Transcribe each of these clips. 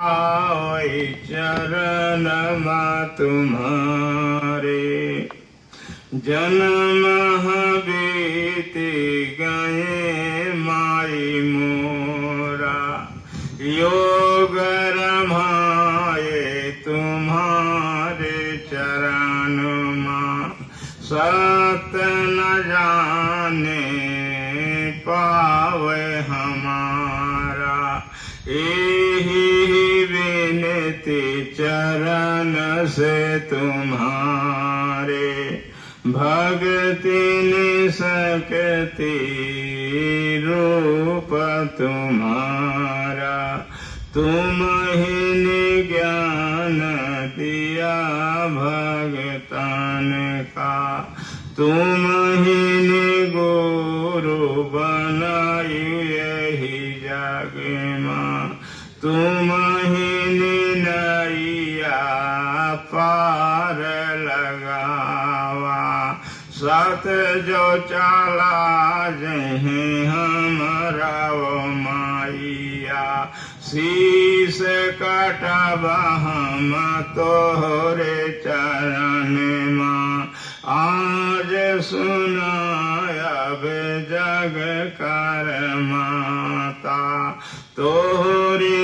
आए चरण तुम्हारे जन्म बीत गए माई मोरा योग रमाए तुम्हारे चरण सत न जाने पावे हमारा यही विनती चरण से तुम्हारे भक्ति निसकती रूप तुम्हारा तुम ही ज्ञान दिया भगतान का तुम ही गुरु बनाई यही जग मां तुम ही नैया पार लगावा सत जो चला जहे हमारा वो माइया शीस कटब हम तोहरे चरण मां आज सुनायब जग कर माता तोहरी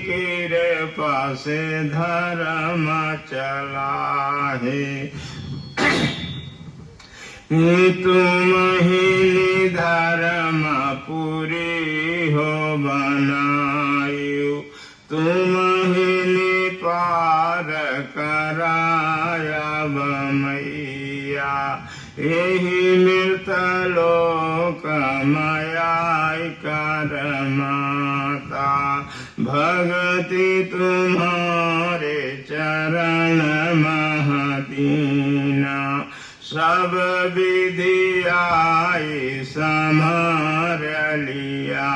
कृपा से धर्म चला है तुम ही धर्म पूरी हो बनायु तुम ही पार कराया मैया यही मृत लोक माया कर माता भक्ति तुम्हारे चरण महदीना सब विधि आई संभार लिया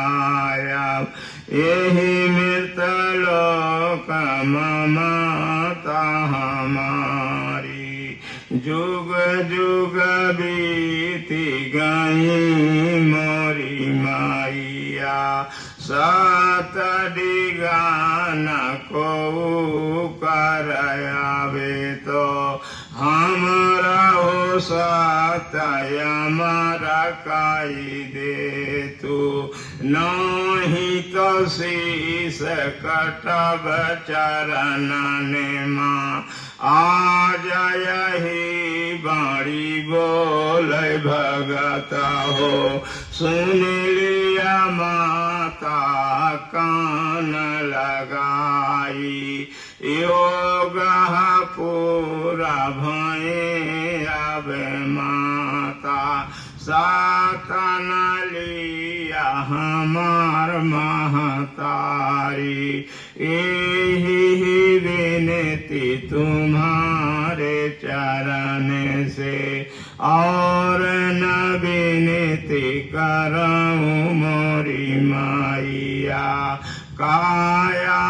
यही मृत लोक माता हमारी जुग जुग बीती गई मोरी माइया सात डिगान को कर आवे तो हमरा हो सात हमारा काई दे तू नहीं तो शीस कटब चरण मां आज यही बाड़ी बोल भगता हो सुन लिया माता कान लगाई योग पूरा भये अब माता सातन लिया हमार महतारी यही विनती तुम्हारे चरण से और न विनती करऊं मोरी माइया काया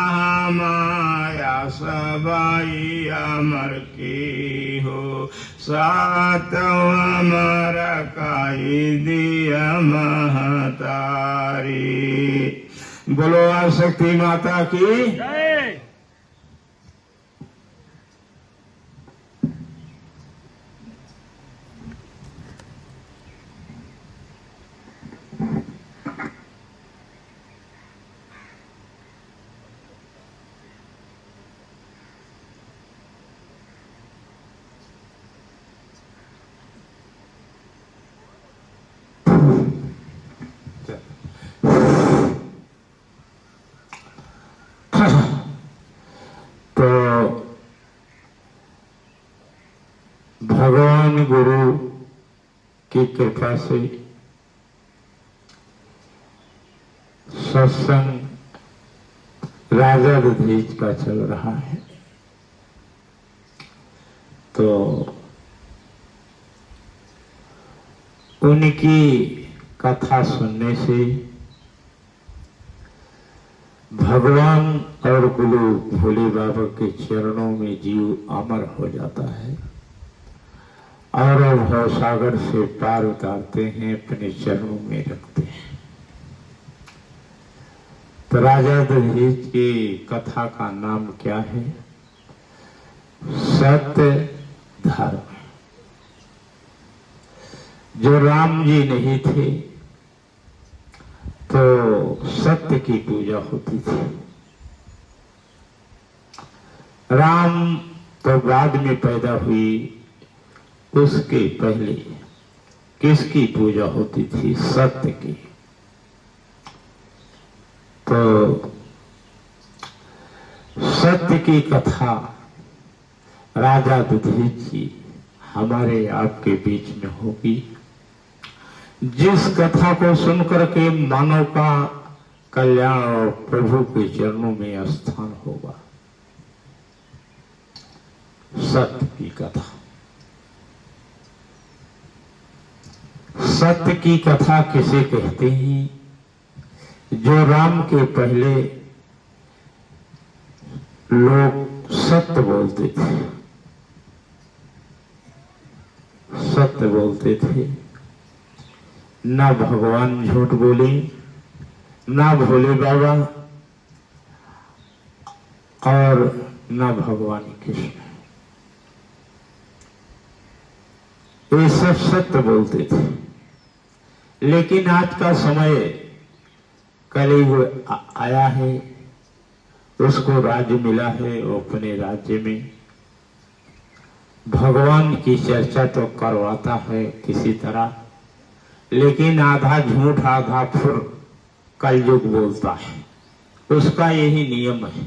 माया सबाई अमर की हो सात अमर काई दिया महतारी बोलो आशक्ति माता की जय। तो भगवान गुरु की कृपा से सत्संग राजा दधीच का चल रहा है। तो उनकी कथा सुनने से भगवान और गुरु भोले बाबा के चरणों में जीव अमर हो जाता है और भवसागर से पार उतारते हैं, अपने चरणों में रखते हैं। तो राजा दधीच की कथा का नाम क्या है? सत्य धर्म। जो राम जी नहीं थे तो सत्य की पूजा होती थी। राम तो बाद में पैदा हुई, उसके पहले किसकी पूजा होती थी? सत्य की। तो सत्य की कथा राजा दधीच जी हमारे आपके बीच में होगी, जिस कथा को सुनकर के मानव का कल्याण और प्रभु के चरणों में स्थान होगा। सत्य की कथा। सत्य की कथा किसे कहते हैं? जो राम के पहले लोग सत्य बोलते थे, सत्य बोलते थे। ना भगवान झूठ बोले, ना भोले बाबा और ना भगवान कृष्ण, ये सब सत्य बोलते थे। लेकिन आज का समय कलयुग आया है, उसको राज्य मिला है, वो अपने राज्य में भगवान की चर्चा तो करवाता है किसी तरह, लेकिन आधा झूठ आधा फुर कलयुग बोलता है। उसका यही नियम है।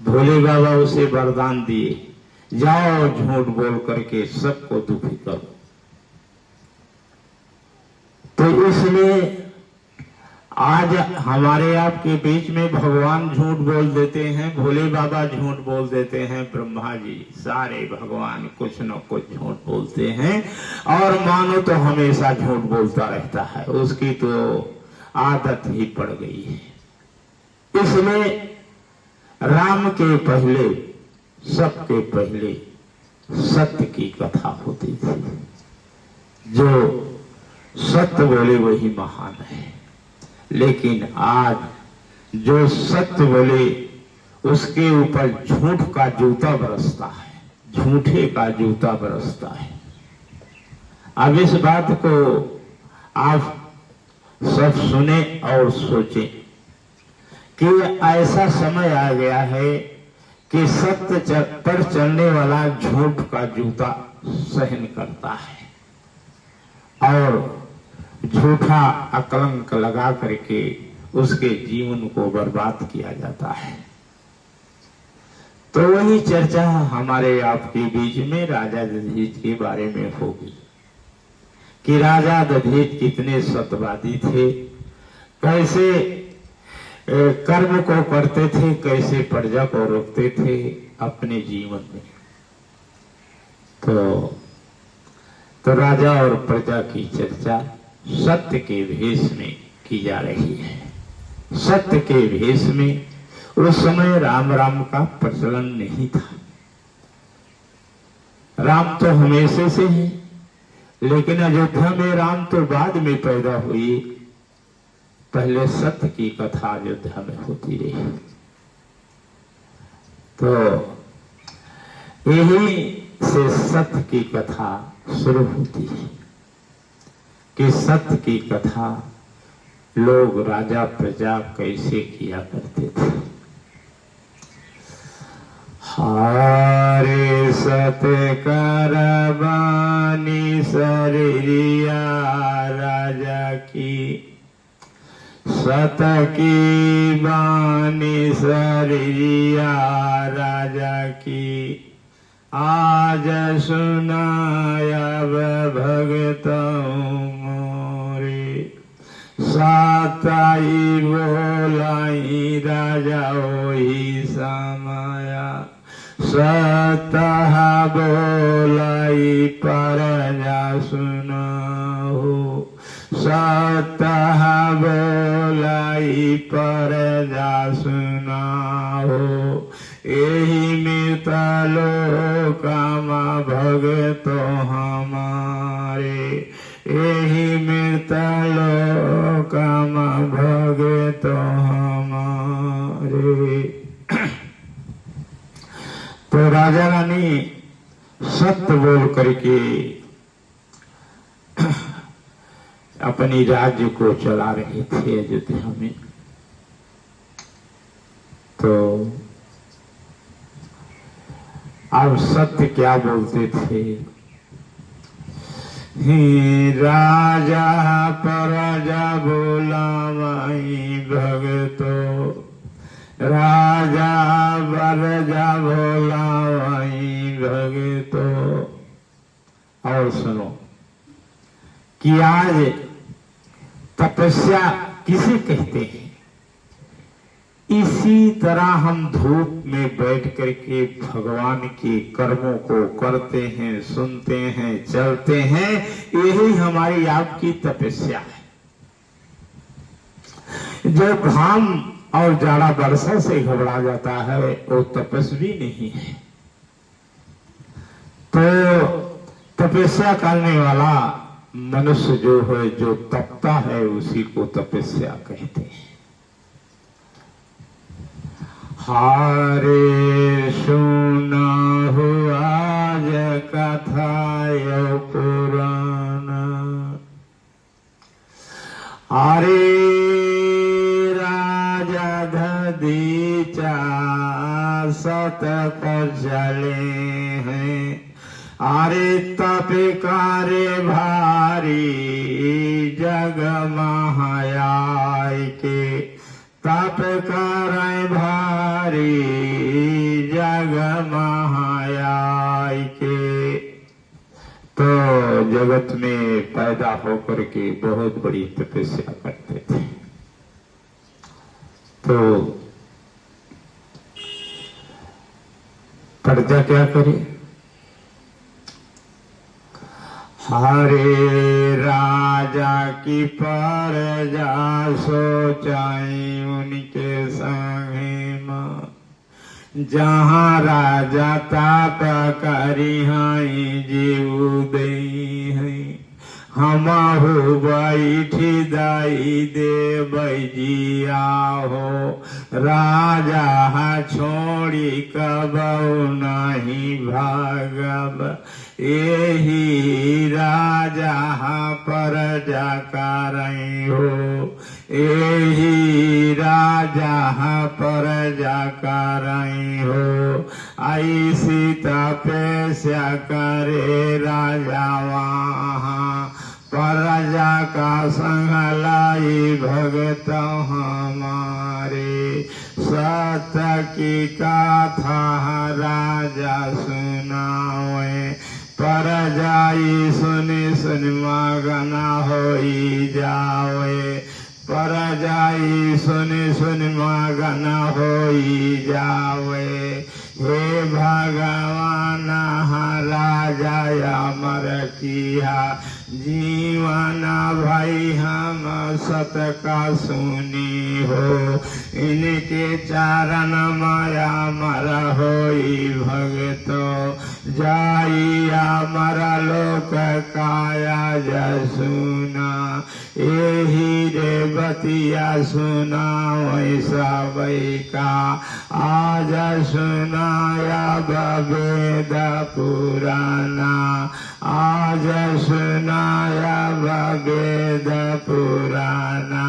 भोले बाबा उसे वरदान दिए, जाओ झूठ बोल करके सबको दुखी करो। तो इसलिए आज हमारे आपके बीच में भगवान झूठ बोल देते हैं, भोले बाबा झूठ बोल देते हैं, ब्रह्मा जी सारे भगवान कुछ न कुछ झूठ बोलते हैं, और मानो तो हमेशा झूठ बोलता रहता है। उसकी तो आदत ही पड़ गई है। इसलिए राम के पहले, सबके पहले सत्य की कथा होती थी। जो सत्य बोले वही महान है। लेकिन आज जो सत्य बोले उसके ऊपर झूठ का जूता बरसता है, झूठे का जूता बरसता है। अब इस बात को आप सब सुने और सोचें कि ऐसा समय आ गया है कि सत्य पर चलने वाला झूठ का जूता सहन करता है और झूठा अकलंक लगा करके उसके जीवन को बर्बाद किया जाता है। तो वही चर्चा हमारे आपके बीच में राजा दधीच के बारे में होगी कि राजा दधीच कितने सत्यवादी थे, कैसे कर्म को करते थे, कैसे प्रजा को रोकते थे अपने जीवन में। तो राजा और प्रजा की चर्चा सत्य के भेष में की जा रही है। सत्य के भेष में उस समय राम राम का प्रचलन नहीं था। राम तो हमेशा से है, लेकिन अयोध्या में राम तो बाद में पैदा हुई। पहले सत्य की कथा अयोध्या में होती रही। तो यही से सत्य की कथा शुरू होती है कि सत्य की कथा लोग राजा प्रजा कैसे किया करते थे। हारे सत्य करबानी शरीरिया राजा की, सत की बानी शरीरिया राजा की, आज सुनायब भगतों मोरे, साताई बोलाई राजा वही समाया, सतह बोलाई परजा सुनाओ, सतह बोलाई परजा सुनाओ, यही मितलो कामा भगतो हमारे, यही मितलो कामा भगतो हमारे। अरे तो राजा रानी सत्य बोल करके अपनी राज्य को चला रहे थे अयोध्या में। तो अब सत्य क्या बोलते थे? राजा प्रजा बोला माई भगतो, राजा प्रजा बोला माई भगतो। और सुनो कि आज तपस्या किसे कहते हैं? इसी तरह हम धूप में बैठ करके भगवान के कर्मों को करते हैं, सुनते हैं, चलते हैं, यही हमारी आपकी तपस्या है। जो घाम और जाड़ा वर्षा से घबरा जाता है वो तपस्वी नहीं है। तो तपस्या करने वाला मनुष्य जो है, जो तपता है, उसी को तपस्या कहते हैं। हारे सुना हो आज कथा यो पुराण, हारे राजा दधीचा सत पर चले हैं, अरे तपिकारे भारी जग महायाय के, तप करे भारी जग महायाय के। तो जगत में पैदा होकर के बहुत बड़ी तपस्या करते थे। तो प्रजा क्या करे? हरे राजा की प्रजा सोचाई उनके संगे मां, जहाँ राजा ताप करी हाई जीव दई है, हमहु बैठी दाई दे बजिया हो, राजा छोड़ी कबऊ नहीं भागब, यही राजा प्रजा करई हो, यही राजा प्रजा करई हो। ऐसी तपस्या करे राजा वहाँ, प्रजा का संग लाई भगत हमारे, सत्य की कथा राजा सुनावे, प्रजाई सुनि सुनि मगन होई जावे, प्रजाई सुनि सुनि मगन होई जावे। हे भगवान राजा अमर किया, जीवन भाई हम सत का सुनी हो, इनके चरण माया मर होई भगतो, जाई अमर लोक काया जसुना, यही रे बतिया सुना वैसा वै का, आज सुनाया वेद पुराना, आज सुनाया वेद पुराना,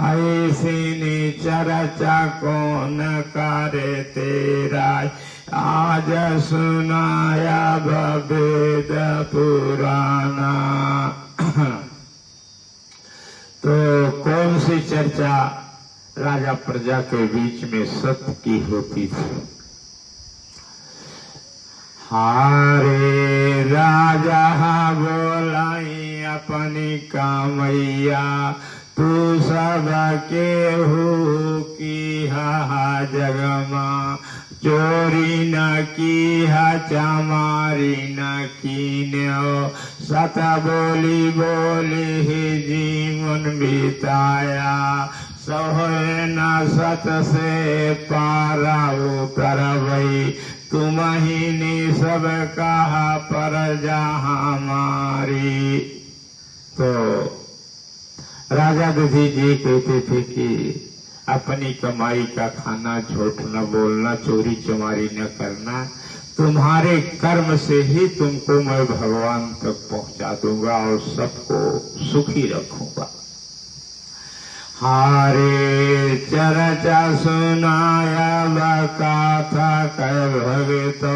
ऐसी चर्चा कौन करे तेरा, आज सुनाया वेद पुराना। तो कौन सी चर्चा राजा प्रजा के बीच में सत्य की होती थी? हारे राजा बोलाई अपनी कामैया, तू सब केहू की हा जगमा, चोरी न की हा चमारी न कीन्यो, सत बोली बोली ही जीवन बिताया, सोहे न सत से पारा उतरवई, तुम ही ने सब कहा प्रजा हमारी। तो राजा दधी जी कहते थे कि अपनी कमाई का खाना, झूठ न बोलना, चोरी चमारी न करना। तुम्हारे कर्म से ही तुमको मैं भगवान तक पहुंचा दूंगा और सबको सुखी रखूंगा। हारे चर्चा सुनाया बकाथा कर भगतो,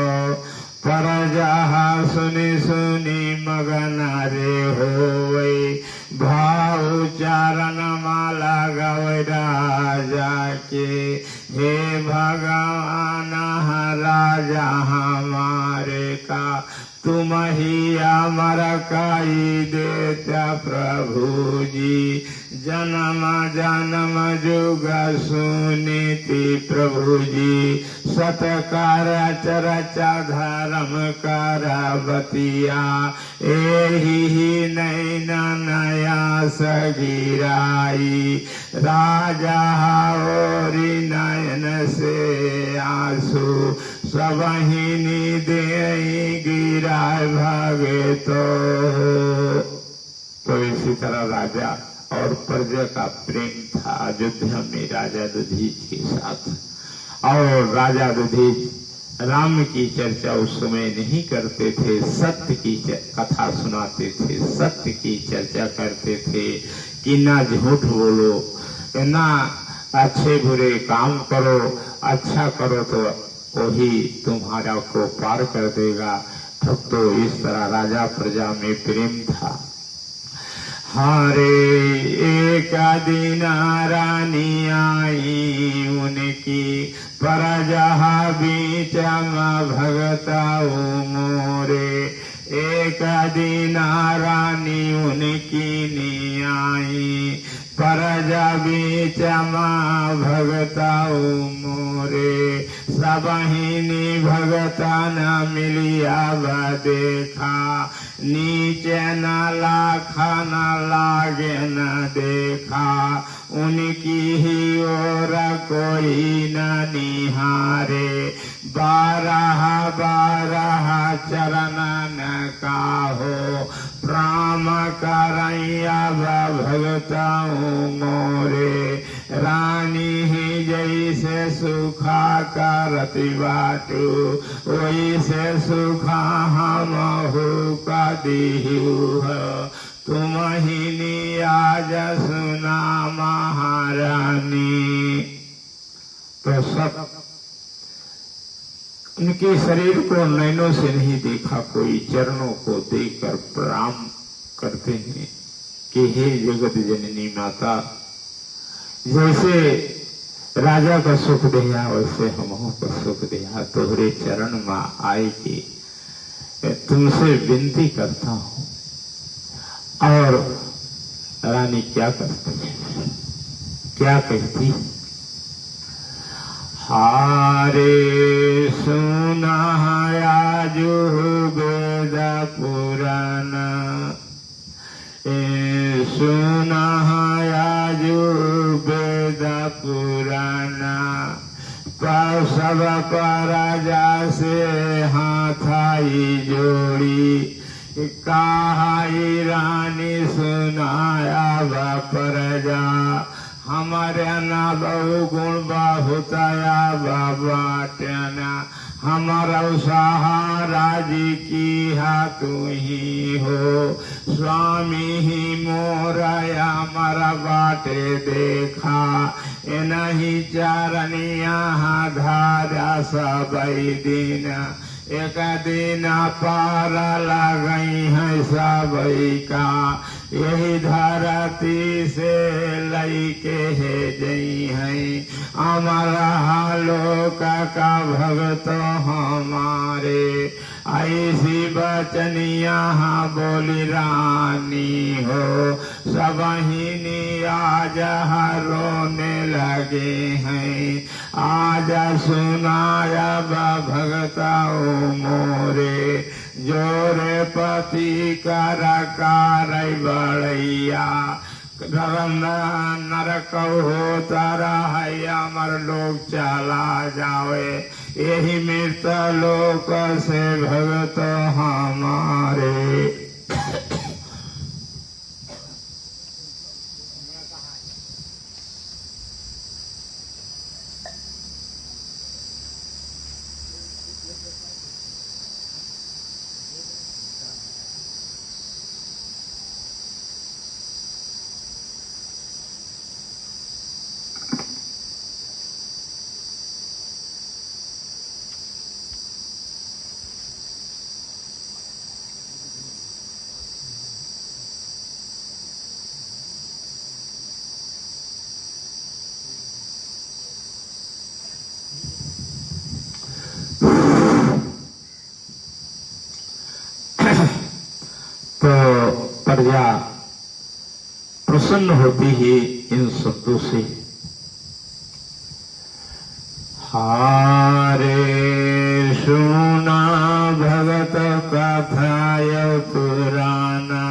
पर जहा सुनी सुनी मगन रे होवे। भाव चारण माला गवै राजा के, हे भगवान राजा हमारे का, तुम ही अमर काई देता प्रभु जी। जन्म जन्म जुग सुनीति प्रभु जी, सतकार चरचा धर्म कर बतिया। एहि नैन नया सगिराई, राजा होरी नयन से आंसू। सबहिनी दे गिराय भागे तो इसी तरह राजा और प्रजा का प्रेम था अयोध्या में राजा दधीच के साथ। और राजा दधीच राम की चर्चा उस समय नहीं करते थे, सत्य की कथा सुनाते थे, सत्य की चर्चा करते थे कि ना झूठ बोलो, ना अच्छे बुरे काम करो, अच्छा करो तो वही तुम्हारा को पार कर देगा। तो इस तरह राजा प्रजा में प्रेम था। हरे एक दिन रानी आई उनकी, प्रजा बीच भगता मोरे। एक दिन रानी उनकी नी आई, प्रजा बीच भगता मोरे। सबहिनी भगता न मिलिया देखा, नीचे न लाखा न लागे न देखा। उनकी ही ओर कोई न निहारे, 12 12 चरण न काहो। राम करैया भगता मोरे, रानी ही जैसे सुखा करती बाटू, वैसे सुखा हम हो का दीहू। तुम ही आज सुना महारानी। तो सब उनके शरीर को नैनों से नहीं देखा, कोई चरणों को देखकर प्रणाम करते हैं कि हे जगत जननी माता, जैसे राजा का सुख दिया वैसे हमों को सुख दिया। तोहरे चरण में आए कि तुमसे विनती करता हूं। और रानी क्या करती, क्या कहती? हारे सुना आजू वेद पुराण, सुना आजू वेद पुराण। सब प्रजा से हाथाई जोड़ी, काहाई रानी सुनाया व प्रजा। हमारे न बहु गुण बहुताया बाटना, हमारा सहारा जी की हा तू ही हो। स्वामी ही मोराया मरा बाटे देखा, नहीं चरनिया धारा सबई दिन। एक दिन पार लगई है सबई का, यही धरती से लई के है जई है। हमारा लोक का भगत हमारे, ऐसी बचनिया बोली रानी हो। सबहिनी आज रोने लगे हैं, आज सुनाया भगता मोरे। जोरे पति कर बड़ैया, नरक होता रहे अमर लोग चला जावे। यही मृत लोक से भगत हमारे। प्रजा प्रसन्न होती है इन शब्दों से। हारे सुना भगत कथाय पुराना,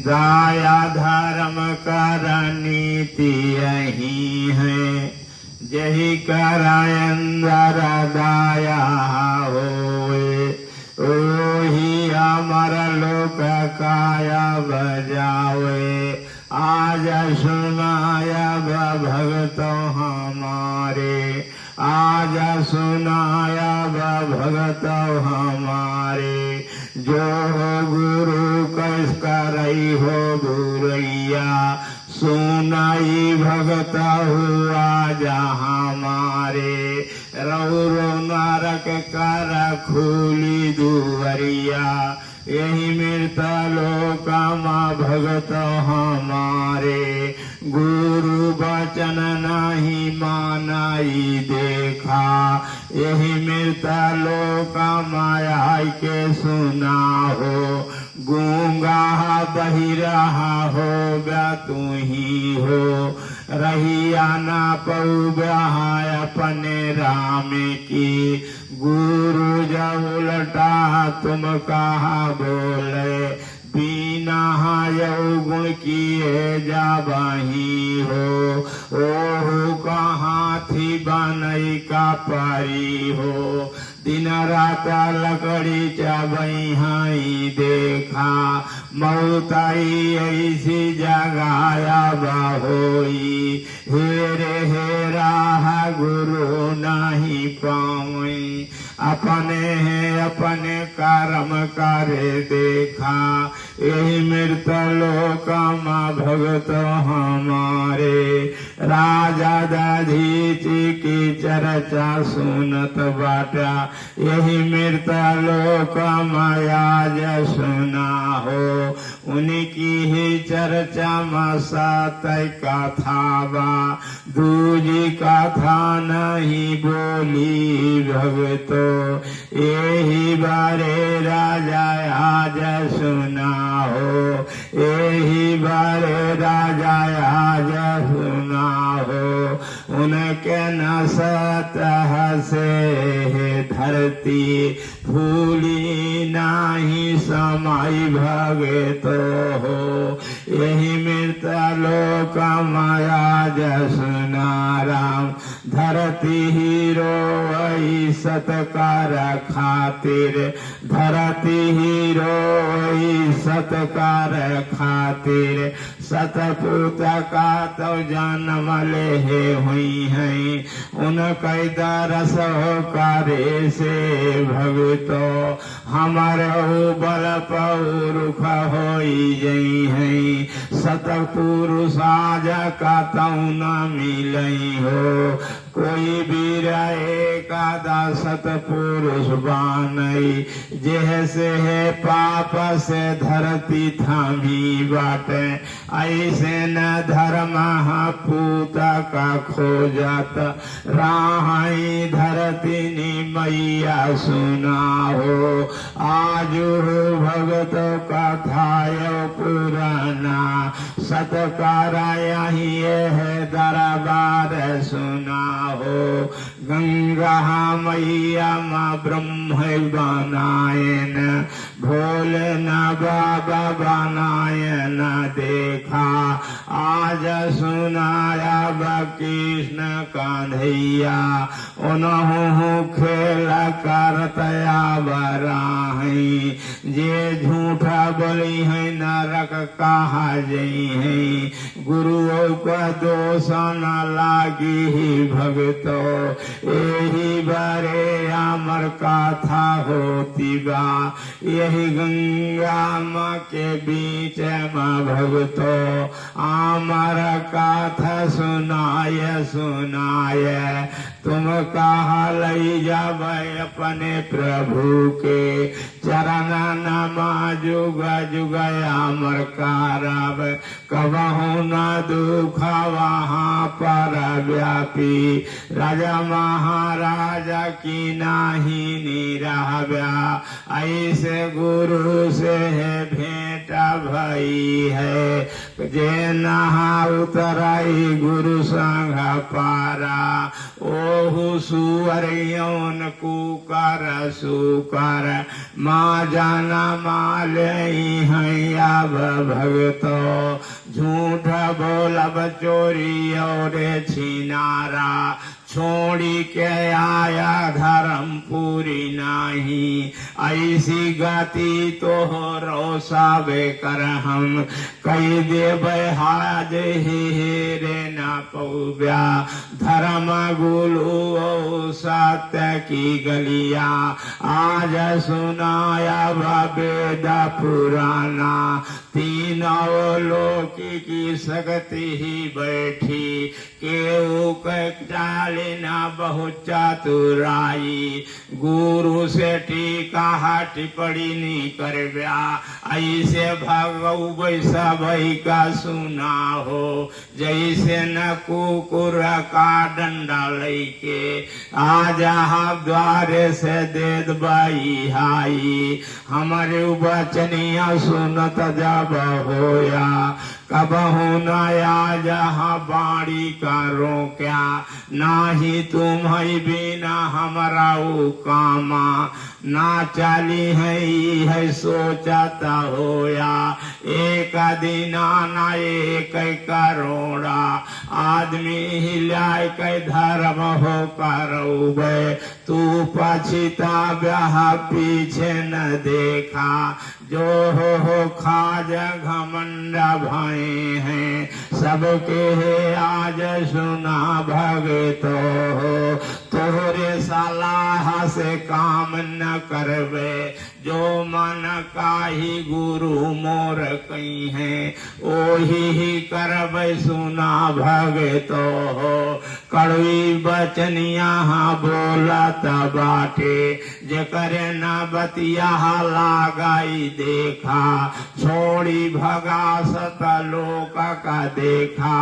दाया धर्म कर नीति यही है, जही कराय अंदर दाया होए, ओही अमर लोक काया बजावे। आज सुनाया भगत हमारे, आज सुनाया भगत हमारे, जो गुरु कस करई हो बुरैया, सुनाई भगत हुआ जहाँ मारे, रौरो नरक कर खुली दुवरिया, यही मृता लोकामा भगत हमारे, गुरु वचन नहीं मानाई देखा, यही मृता लोकामा आई के सुना हो, गूंगा बहिरा हो ब्या तू ही हो, रहिया ना पऊब्या अपने राम की, गुरु जब उलटा तुम कहा बोले, बिना गुण किए जाबही हो, ओहु कहाँ थी बनई का पारी हो, दिन रात लकड़ी चाबई हाई देखा, मऊताई ऐसी जगाया बहोई, हेरे हेरा गुरु नहीं पावई, अपने है अपने कर्म करे देखा, यही मृत लोकामा भगत हमारे, राजा दधीचि की चर्चा सुनत बाटा, यही मृत लोकामा आज सुना हो, उनकी ही चर्चा में सात कथा बा, दूजी कथा नहीं बोली भगतो, यही बारे राजा आज सुना हो, यही बारे राजा आज सुना हो, उनके न सतह से धरती फूली नाही समाई भगतो हो, यही मृत लोक माया जसुना राम, धरती ही रोई सतकार खातिर, धरती ही रोई सतकार खातिर, सतपुत का तो जन्म ले हुई है, उनके दरस कार्य से भगतो, हमारे बल पौरुख होई जई है, सतपुरुष आज का तौ न मिलई हो, कोई वीर एकादा सतपुरुष बानई, जैसे है पाप से धरती थामी बाटे, ऐसे न धर्म पूत का खोजत, राही धरती नि मैया सुना हो, आज हो भगत कथाय पुराना, सतकारा यही है दरबार सुना हो, गंगा मैया माँ ब्रह्म बनायन, भोले न बाबा बनायन देखा, आज सुनाया कृष्ण कान्हैया, उन्हों खेल करतया बराही, जे झूठा बोली है नरक कहा जई है, गुरुओं का दोष न लागी ही भगतो, यही बारे अमर कथा होती बा, यही गंगा माँ के बीच में भगतो, अमर कथा सुनाय सुनाय, तुम कहा लई जाब अपने प्रभु के चरण नमा, जुग जुग अमर कारब, कबहु न दुख वहाँ पर व्यापी, राजा महाराज आज की नाही निरहव्या, ऐसे गुरु से भेंटा भई है, जे नहा उतराई गुरु संग पारा, ओहु सुअर यौन कुकर सुकर, माँ जाना मालई है अब भगतो, झूठ बोलब चोरी और छिनारा, छोड़ी के आया धर्म पूरी नाही, ऐसी गति तो हो रोसावे कर हम, कई देवे हाज हेरे न पौव्या, धर्म गुलु सत्य की गलिया, आज सुनाया वेद पुराना, तीनों लोक की शक्ति ही बैठी, केहू चाल ना बहुत चतुराई, गुरु से टीका टिप्पणी नहीं करव्या, ऐसे भगऊ वैसा भई का सुना हो, जैसे न कुकुर का डंडा लेके आज द्वारे से दे बाई हाई, हमारे वचनिया सुनत जब होया, कबहू नया जहाँ बाड़ी का रोक्या, नाही तुम है बिना हमारा कामा, ना चली है सोचता होया, एक दिना ना एक करोड़ा, आदमी हिलाय के धर्म हो करोबे, तू पछिता ब्याह पीछे न देखा, जो हो खाज घमंड भाई हैं, सबके है आज सुना भगतो हो, तोहरे सलाह से काम न करवे, जो मन का ही गुरु मोर कही है, ओही ही करवे सुना भगतो हो, कड़वी बचनिया बोलत बाटे, जेकर न बतिया लगाई देखा, छोड़ी भगा सत लोक का देखा,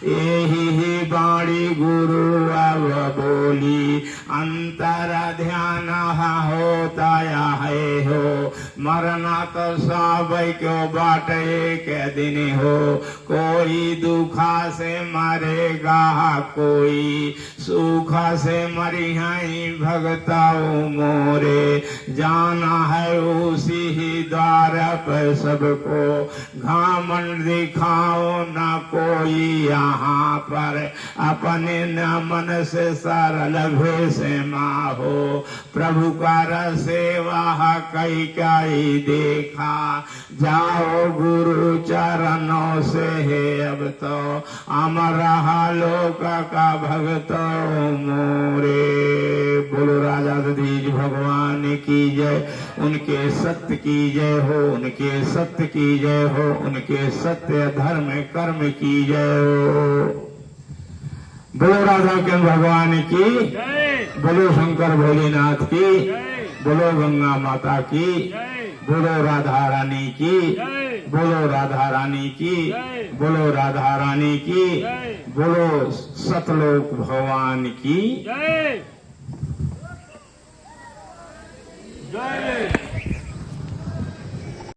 यही ही बाणी गुरु अब बोली, अंतर ध्यान होता है हो, मरना तो सब क्यों बाट एक दिन हो, कोई दुखा से मरेगा कोई, सुखा से मरी है भगताओ मोरे, जाना है उसी ही द्वार पर सबको, घामंड दिखाओ न कोई यहाँ पर, अपने न मन से सरल भेष माहो, प्रभु का सेवा कई कई देखा, जाओ गुरु चरणों से है अब तो, अमर लोक का भगतो मोरे। बोलो राजा दधीज भगवान की जय, उनके सत्य की जय हो, उनके सत्य की जय हो, उनके सत्य धर्म कर्म की जय हो। बोलो राधा के भगवान की, बोलो शंकर भोलेनाथ की, बोलो गंगा माता की, बोलो राधा रानी की, बोलो राधा रानी की, बोलो राधा रानी की, बोलो सतलोक भगवान की।